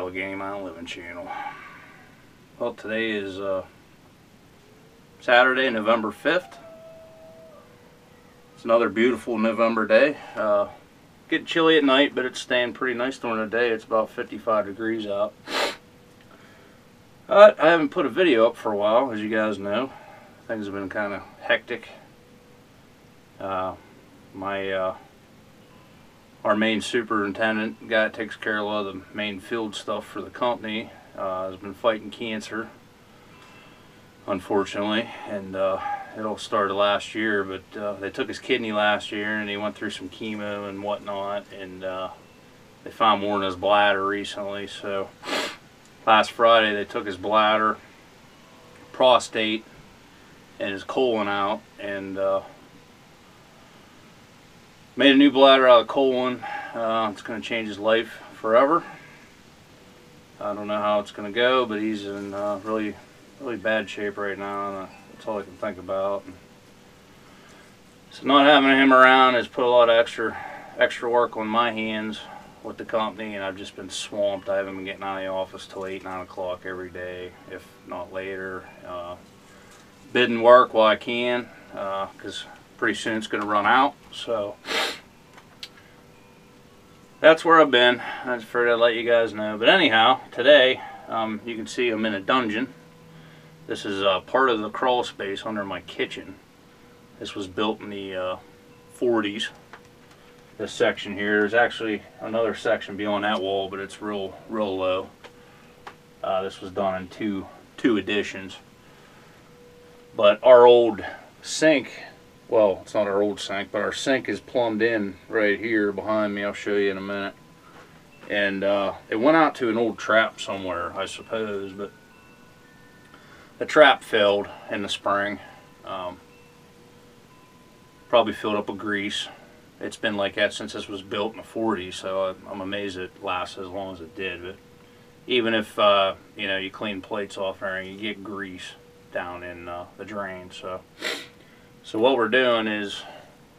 Allegheny Mountain Living channel. Well, today is Saturday, November 5th. It's another beautiful November day. Getting chilly at night, but it's staying pretty nice during the day. It's about 55 degrees out. I haven't put a video up for a while, as you guys know. Things have been kind of hectic. Our main superintendent, the guy that takes care of a lot of the main field stuff for the company, has been fighting cancer, unfortunately, and it all started last year, but they took his kidney last year and he went through some chemo and whatnot, and they found more in his bladder recently. So last Friday they took his bladder, prostate, and his colon out, and made a new bladder out of colon. It's going to change his life forever. I don't know how it's going to go, but he's in really bad shape right now, and that's all I can think about. And so not having him around has put a lot of extra work on my hands with the company, and I've just been swamped. I haven't been getting out of the office till 8, 9 o'clock every day, if not later. Bidding work while I can, because pretty soon it's going to run out. So that's where I've been. I just figured I'd let you guys know. But anyhow, today you can see I'm in a dungeon. This is part of the crawl space under my kitchen. This was built in the 40s. This section here, there's actually another section beyond that wall, but it's real low. This was done in two additions. But our old sink, well, it's not our old sink, but our sink is plumbed in right here behind me. I'll show you in a minute. And it went out to an old trap somewhere, I suppose, but the trap failed in the spring. Probably filled up with grease. It's been like that since this was built in the 40s, so I'm amazed it lasted as long as it did. But even if you know, you clean plates off there, you get grease down in the drain. So what we're doing is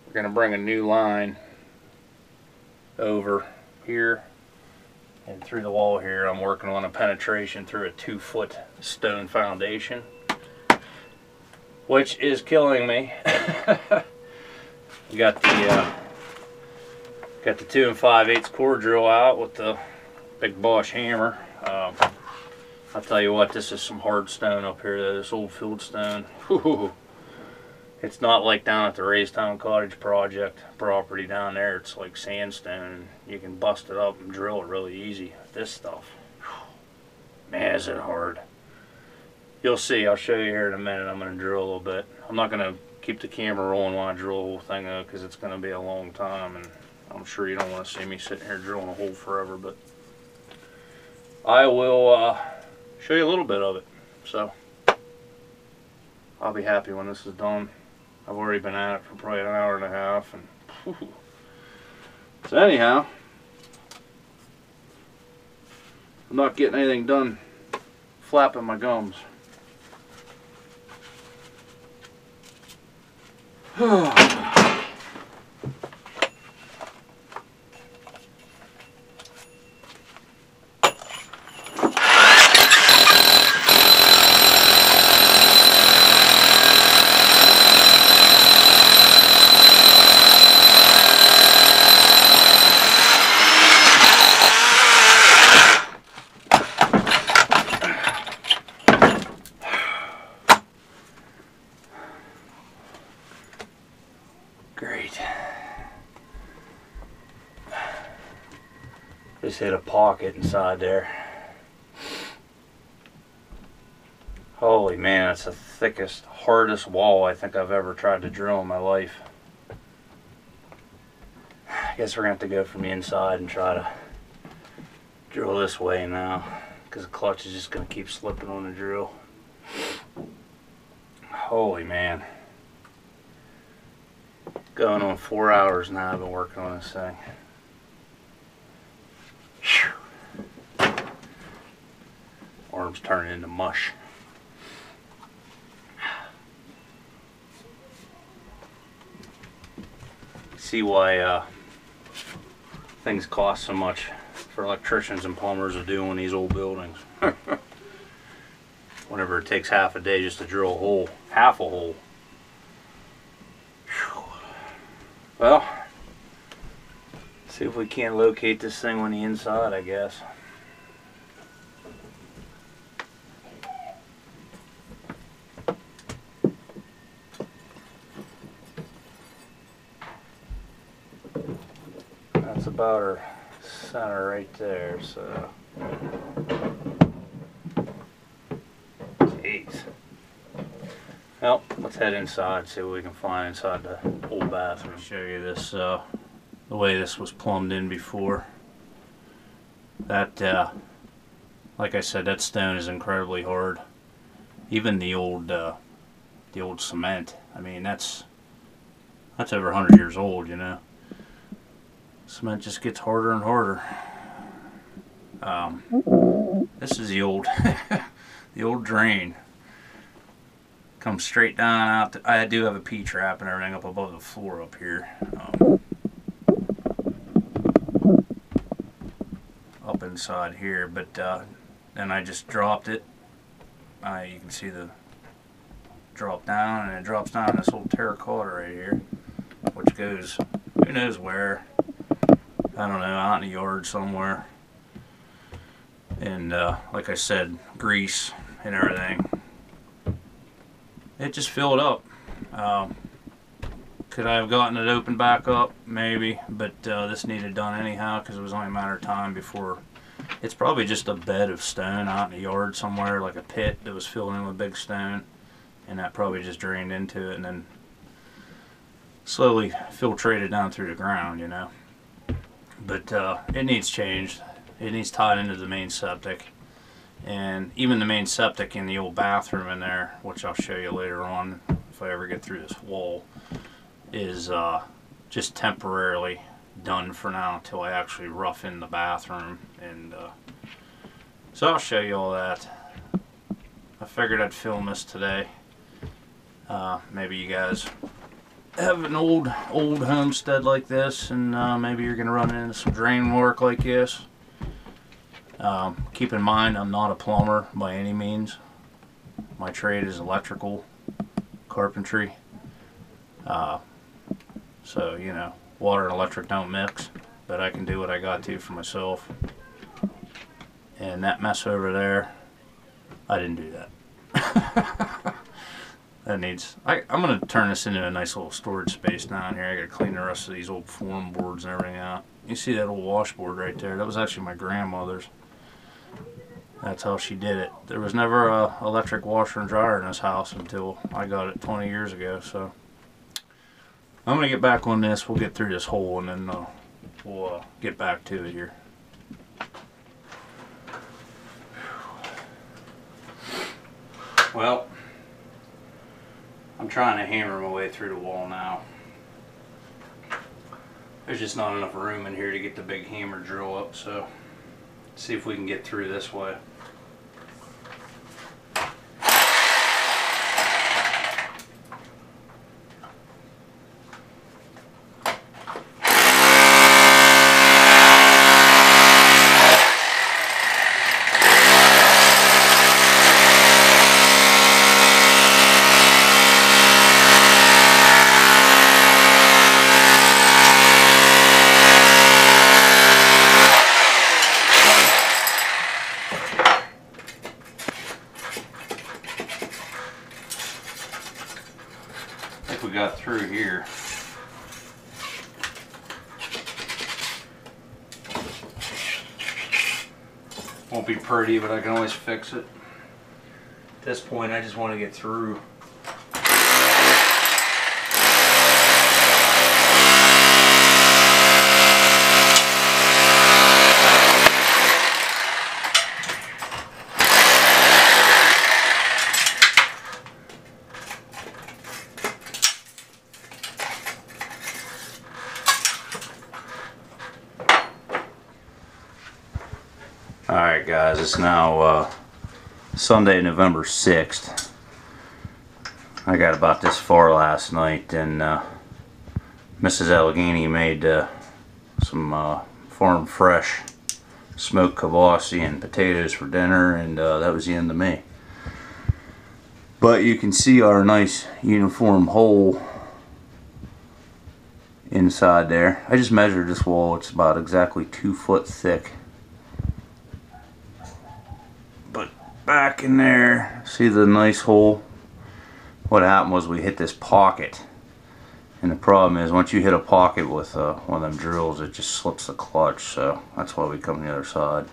we're going to bring a new line over here and through the wall here. I'm working on a penetration through a 2-foot stone foundation, which is killing me. We got the 2 5/8 core drill out with the big Bosch hammer. I'll tell you what, this is some hard stone up here, this old field stone. Whew. It's not like down at the Raystown Cottage project property down there. It's like sandstone. You can bust it up and drill it really easy. This stuff, man, is it hard. You'll see. I'll show you here in a minute. I'm going to drill a little bit. I'm not going to keep the camera rolling while I drill the whole thing though, because it's going to be a long time, and I'm sure you don't want to see me sitting here drilling a hole forever, but I will show you a little bit of it. So I'll be happy when this is done. I've already been at it for probably an hour and a half, and whew. So anyhow, I'm not getting anything done flapping my gums. Great. Just hit a pocket inside there. Holy man, that's the thickest, hardest wall I think I've ever tried to drill in my life. I guess we're going to have to go from the inside and try to drill this way now, because the clutch is just going to keep slipping on the drill. Holy man. Going on 4 hours now I've been working on this thing. Whew. Arms turning into mush. See why things cost so much for electricians and plumbers to do in these old buildings. Whenever it takes half a day just to drill a hole, half a hole. Whew. Well, see if we can't locate this thing on the inside, I guess. That's about our center right there, so. Jeez. Well, let's head inside, see what we can find inside the old bathroom. I'll show you this, the way this was plumbed in before. That, like I said, that stone is incredibly hard. Even the old cement. I mean, that's over 100 years old, you know. Cement just gets harder and harder. This is the old, the old drain. Comes straight down out. I do have a P-trap and everything up above the floor up here. Up inside here, but then I just dropped it. You can see the drop down, and it drops down this old terracotta right here, which goes who knows where. I don't know, out in the yard somewhere. And like I said, grease and everything. It just filled up. Could I have gotten it opened back up? Maybe, but this needed done anyhow because it was only a matter of time before. It's probably just a bed of stone out in the yard somewhere, like a pit that was filled in with big stone, and that probably just drained into it and then slowly filtrated down through the ground, you know. But it needs changed. It needs tied into the main septic. And even the main septic in the old bathroom in there, which I'll show you later on if I ever get through this wall, is just temporarily done for now until I actually rough in the bathroom. And so I'll show you all that. I figured I'd film this today. Maybe you guys have an old homestead like this, and maybe you're gonna run into some drain work like this. Keep in mind, I'm not a plumber by any means. My trade is electrical carpentry. So, you know, water and electric don't mix, but I can do what I got to for myself. And that mess over there, I didn't do that. That needs, I'm going to turn this into a nice little storage space down here. I got to clean the rest of these old form boards and everything out. You see that old washboard right there? That was actually my grandmother's. That's how she did it. There was never a electric washer and dryer in this house until I got it 20 years ago. So I'm going to get back on this. We'll get through this hole and then we'll get back to it here. Well, I'm trying to hammer my way through the wall now. There's just not enough room in here to get the big hammer drill up, so let's see if we can get through this way. We got through here. Won't be pretty, but I can always fix it. At this point, I just want to get through. Alright guys, it's now Sunday, November 6th. I got about this far last night, and Mrs. Allegheny made some farm fresh smoked kibasi and potatoes for dinner, and that was the end of me. But you can see our nice uniform hole inside there. I just measured this wall. It's about exactly 2 foot thick. But back in there, see the nice hole? What happened was we hit this pocket. And the problem is, once you hit a pocket with one of them drills, it just slips the clutch. So that's why we come to the other side.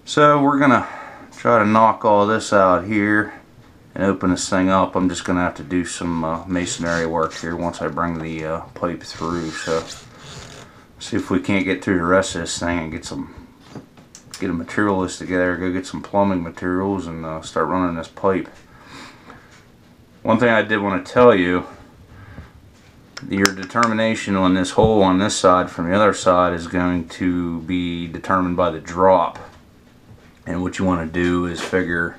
So we're gonna try to knock all this out here and open this thing up. I'm just gonna have to do some masonry work here once I bring the pipe through. So see if we can't get through the rest of this thing and get a material list together, go get some plumbing materials, and start running this pipe. One thing I did want to tell you, your determination on this hole on this side from the other side is going to be determined by the drop. And what you want to do is figure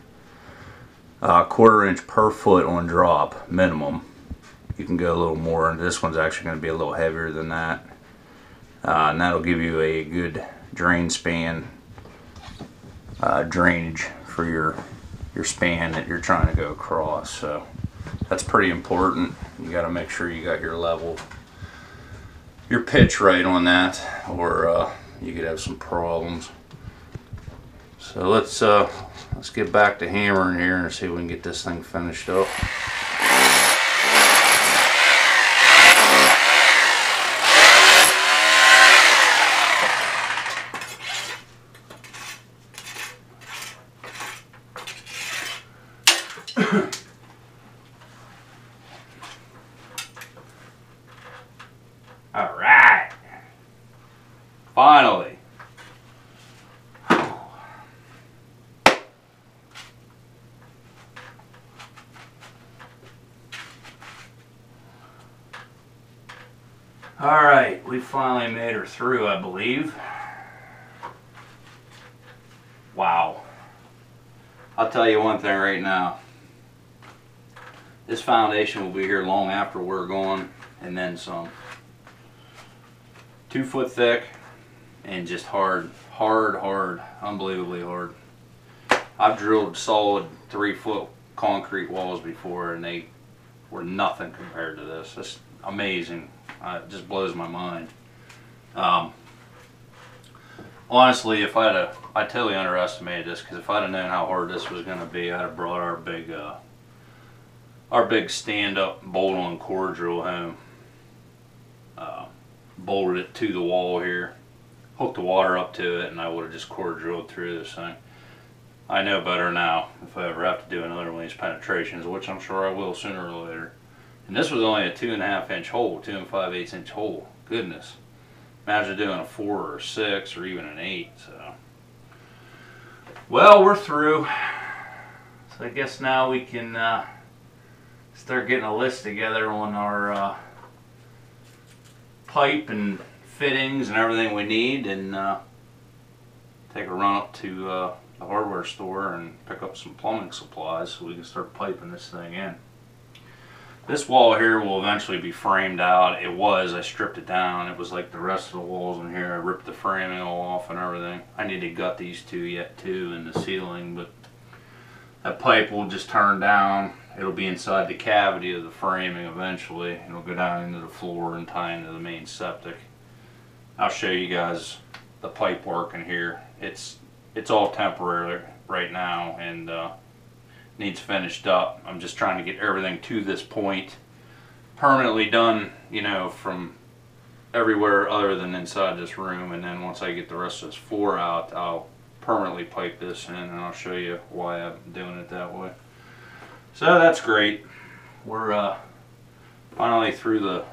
a 1/4 inch per foot on drop minimum. You can go a little more, and this one's actually going to be a little heavier than that. And that'll give you a good drain span drainage for your span that you're trying to go across. So that's pretty important. You got to make sure you got your level, your pitch right on that, or you could have some problems. So let's get back to hammering here and see if we can get this thing finished up. All right, finally. All right, we finally made her through, I believe. Wow. I'll tell you one thing right now. This foundation will be here long after we're gone, and then some. 2 foot thick and just hard, unbelievably hard. I've drilled solid 3 foot concrete walls before, and they were nothing compared to this. It's amazing. It just blows my mind. Honestly, if I totally underestimated this, because if I'd have known how hard this was going to be, I'd have brought our big stand-up bolt-on core drill home. Bolted it to the wall here, hooked the water up to it, and I would have just core drilled through this thing. I know better now if I ever have to do another one of these penetrations, which I'm sure I will sooner or later. And this was only a 2.5 inch hole, 2 5/8 inch hole. Goodness. Imagine doing a 4 or a 6 or even an 8. So, well, we're through. So I guess now we can start getting a list together on our pipe and fittings and everything we need, and take a run up to the hardware store and pick up some plumbing supplies so we can start piping this thing in. This wall here will eventually be framed out. I stripped it down. It was like the rest of the walls in here. I ripped the framing all off and everything. I need to gut these two yet too in the ceiling, but that pipe will just turn down. It'll be inside the cavity of the framing eventually. It'll go down into the floor and tie into the main septic. I'll show you guys the pipe work in here. It's all temporary right now, and needs finished up. I'm just trying to get everything to this point permanently done, you know, from everywhere other than inside this room, and then once I get the rest of this floor out, I'll permanently pipe this in, and I'll show you why I'm doing it that way. So that's great. We're finally through the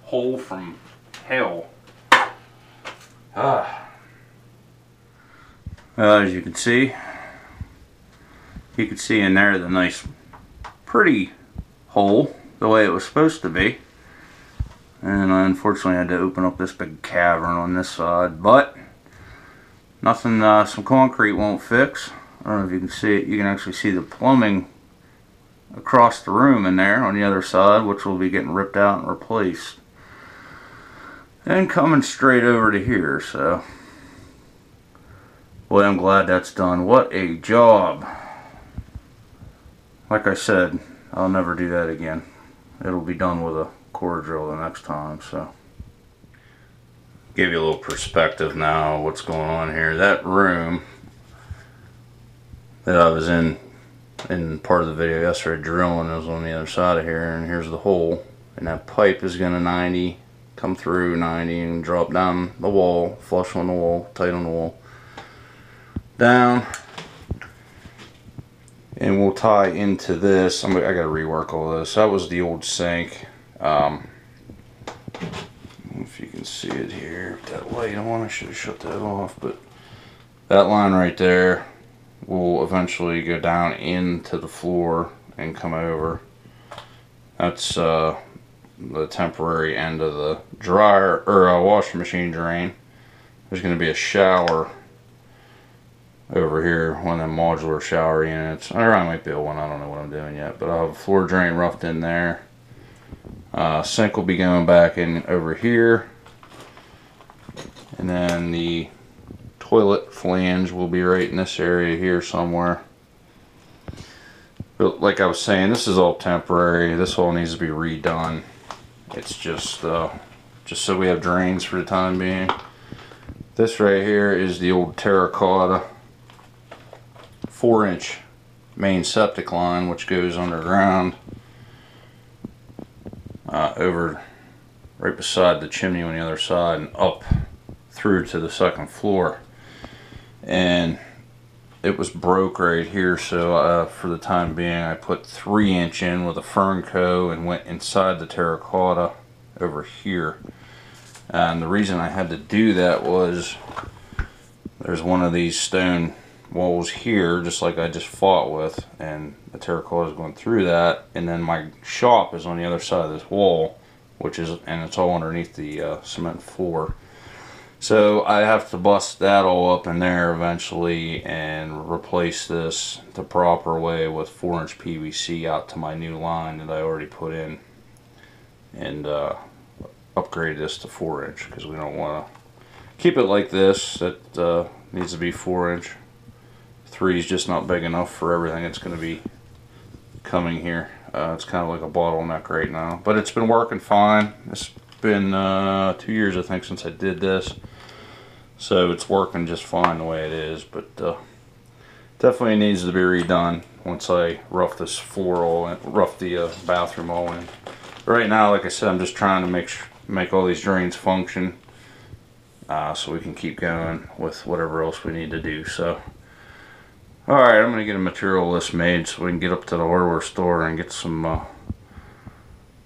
hole from hell. As you can see in there the nice pretty hole the way it was supposed to be, and I unfortunately had to open up this big cavern on this side, but nothing some concrete won't fix. I don't know if you can see it. You can actually see the plumbing across the room in there on the other side, which will be getting ripped out and replaced, and coming straight over to here. So Boy, I'm glad that's done. What a job. Like I said, I'll never do that again. It'll be done with a core drill the next time, so. Give you a little perspective now what's going on here. That room that I was in part of the video yesterday drilling is on the other side of here, and here's the hole, and that pipe is gonna 90, come through 90 and drop down the wall, flush on the wall, tight on the wall, down, and we'll tie into this. I gotta rework all this. That was the old sink. If you can see it here, that light on, I should have shut that off, but that line right there will eventually go down into the floor and come over. That's the temporary end of the dryer or washing machine drain. There's going to be a shower over here, one of them modular shower units. Or I might build one, I don't know what I'm doing yet, but I'll have a floor drain roughed in there. Sink will be going back in over here, and then the toilet flange will be right in this area here somewhere. But like I was saying, this is all temporary. This all needs to be redone. It's just so we have drains for the time being. This right here is the old terracotta 4-inch main septic line, which goes underground. Over right beside the chimney on the other side and up through to the second floor, and it was broke right here, so for the time being I put 3-inch in with a Fernco and went inside the terracotta over here. And the reason I had to do that was there's one of these stone walls here, just like I just fought with, and the terracotta is going through that, and then my shop is on the other side of this wall, and it's all underneath the cement floor. So I have to bust that all up in there eventually and replace this the proper way with 4-inch PVC out to my new line that I already put in, and upgrade this to 4-inch, because we don't want to keep it like this. That needs to be 4-inch. 3 is just not big enough for everything that's going to be coming here. It's kind of like a bottleneck right now, but it's been working fine. It's been 2 years I think since I did this, so it's working just fine the way it is, but definitely needs to be redone once I rough this floor all in, rough the bathroom all in. Right now, like I said, I'm just trying to make all these drains function, so we can keep going with whatever else we need to do. So alright, I'm going to get a material list made so we can get up to the hardware store and get some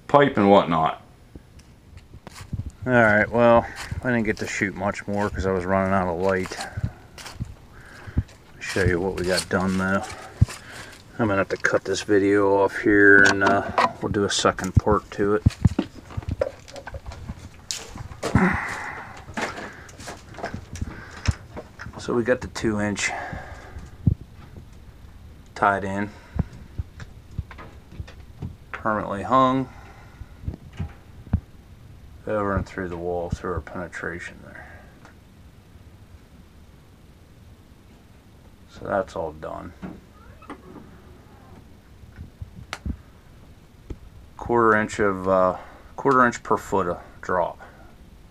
pipe and whatnot. Alright, well, I didn't get to shoot much more because I was running out of light. I'll show you what we got done though. I'm going to have to cut this video off here, and we'll do a second part to it. So we got the 2-inch tied in, permanently hung over and through the wall through our penetration there. So that's all done. Quarter inch per foot of drop.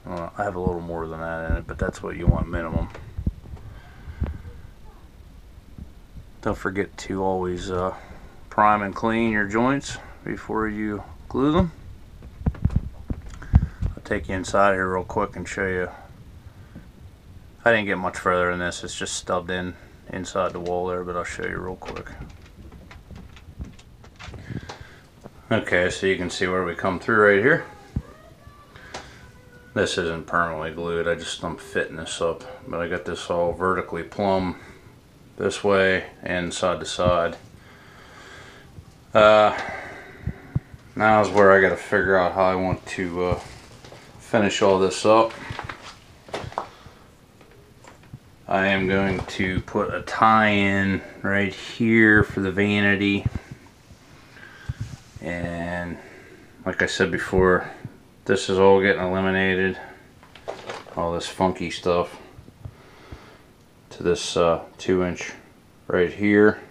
I have a little more than that in it, but that's what you want minimum. Don't forget to always prime and clean your joints before you glue them. I'll take you inside here real quick and show you. I didn't get much further than this. It's just stubbed in inside the wall there, but I'll show you real quick. Okay, so you can see where we come through right here. This isn't permanently glued. I'm fitting this up, but I got this all vertically plumb this way and side to side. Now is where I got to figure out how I want to finish all this up. I am going to put a tie-in right here for the vanity, and like I said before, this is all getting eliminated, all this funky stuff, to this 2-inch right here.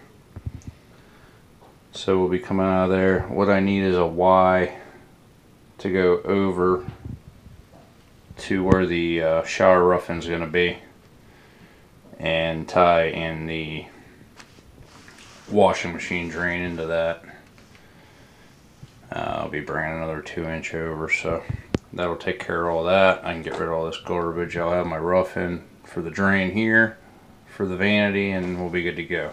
So we'll be coming out of there. What I need is a Y to go over to where the shower roughen is going to be, and tie in the washing machine drain into that. I'll be bringing another 2-inch over, so that'll take care of all that. I can get rid of all this garbage. I'll have my roughen for the drain here for the vanity, and we'll be good to go.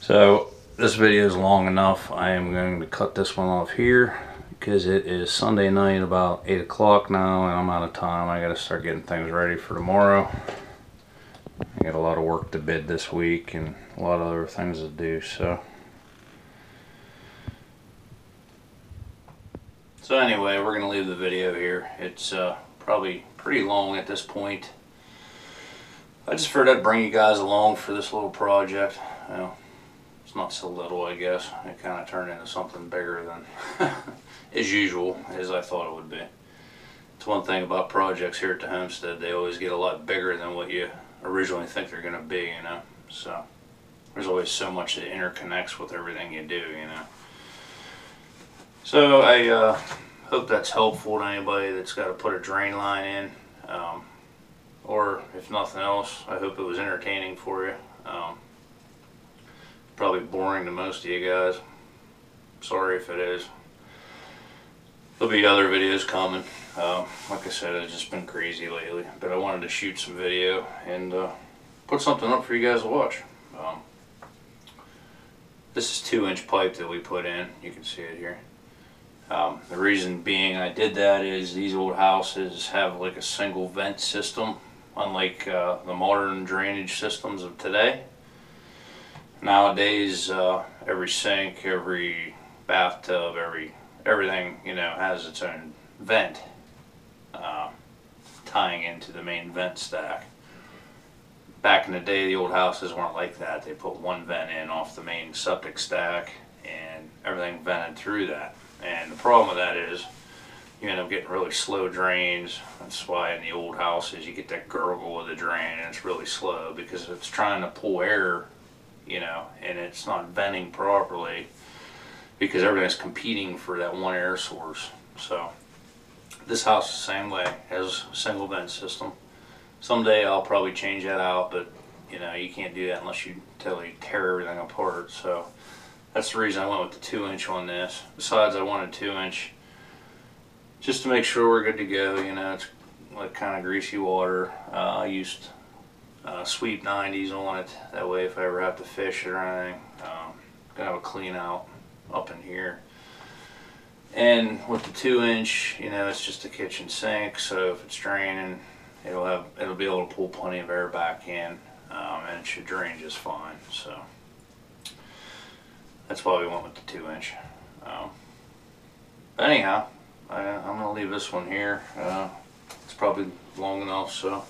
So this video is long enough. I am going to cut this one off here because it is Sunday night, about 8 o'clock now, and I'm out of time. I got to start getting things ready for tomorrow. I got a lot of work to bid this week and a lot of other things to do. So anyway, we're going to leave the video here. It's probably pretty long at this point. I just figured I'd bring you guys along for this little project. Well, it's not so little, I guess. It kind of turned into something bigger than as usual, as I thought it would be. It's one thing about projects here at the Homestead, they always get a lot bigger than what you originally think they're going to be, you know. So there's always so much that interconnects with everything you do, you know. So I hope that's helpful to anybody that's got to put a drain line in. Or if nothing else, I hope it was entertaining for you. Probably boring to most of you guys. Sorry if it is. There'll be other videos coming. Like I said, it's just been crazy lately. But I wanted to shoot some video and put something up for you guys to watch. This is 2-inch pipe that we put in. You can see it here. The reason being I did that is these old houses have like a single vent system, unlike the modern drainage systems of today. Nowadays, every sink, every bathtub, everything, you know, has its own vent tying into the main vent stack. Back in the day, the old houses weren't like that. They put one vent in off the main septic stack and everything vented through that. And the problem with that is you end up getting really slow drains. That's why in the old houses you get that gurgle of the drain, and it's really slow because it's trying to pull air, you know, and it's not venting properly because everything's competing for that one air source. So this house is the same way, has a single vent system. Someday I'll probably change that out, but you know, you can't do that unless you totally tear everything apart. So that's the reason I went with the 2-inch on this. Besides, I wanted 2-inch just to make sure we're good to go. You know, it's like kind of greasy water. I used sweep 90s on it. That way, if I ever have to fish or anything, gonna have a clean out up in here. And with the 2-inch, you know, it's just a kitchen sink. So if it's draining, it'll be able to pull plenty of air back in, and it should drain just fine. So that's why we went with the 2-inch. Anyhow, I'm going to leave this one here. It's probably long enough, so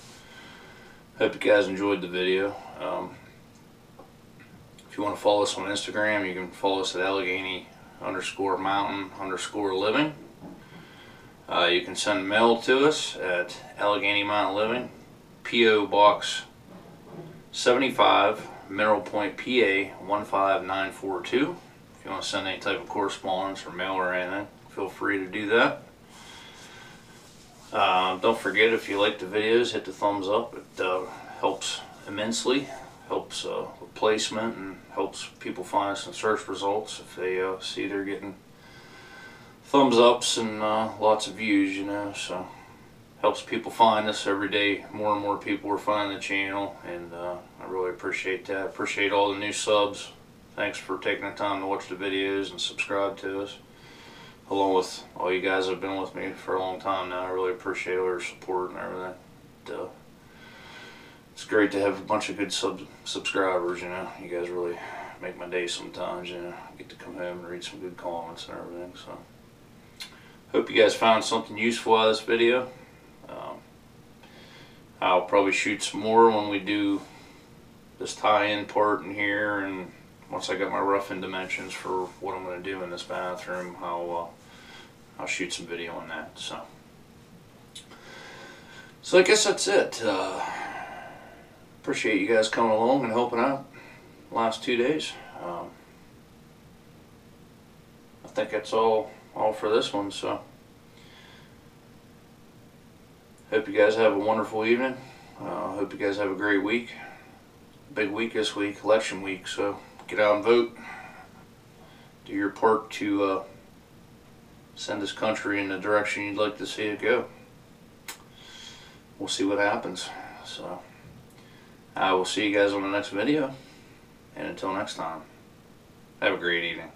hope you guys enjoyed the video. If you want to follow us on Instagram, you can follow us at Allegheny_mountain_living. You can send mail to us at Allegheny Mountain Living, P.O. Box 75, Mineral Point, PA 15942. If you want to send any type of correspondence or mail or anything, feel free to do that. Don't forget, if you like the videos, hit the thumbs up. It helps immensely, helps with placement, and helps people find us in search results if they see they're getting thumbs ups and lots of views, you know. So helps people find us every day. More and more people are finding the channel, and I really appreciate that. Appreciate all the new subs. Thanks for taking the time to watch the videos and subscribe to us, along with all you guys that have been with me for a long time now. I really appreciate all your support and everything. It's great to have a bunch of good subscribers, you know. You guys really make my day sometimes, you know. I get to come home and read some good comments and everything. So hope you guys found something useful out of this video. I'll probably shoot some more when we do this tie-in part in here, and once I got my rough-in dimensions for what I'm going to do in this bathroom, I'll shoot some video on that. So I guess that's it. appreciate you guys coming along and helping out the last 2 days. I think that's all for this one, so hope you guys have a wonderful evening. Hope you guys have a great week. Big week this week, election week, so get out and vote. Do your part to send this country in the direction you'd like to see it go. We'll see what happens. So I will see you guys on the next video, and until next time, have a great evening.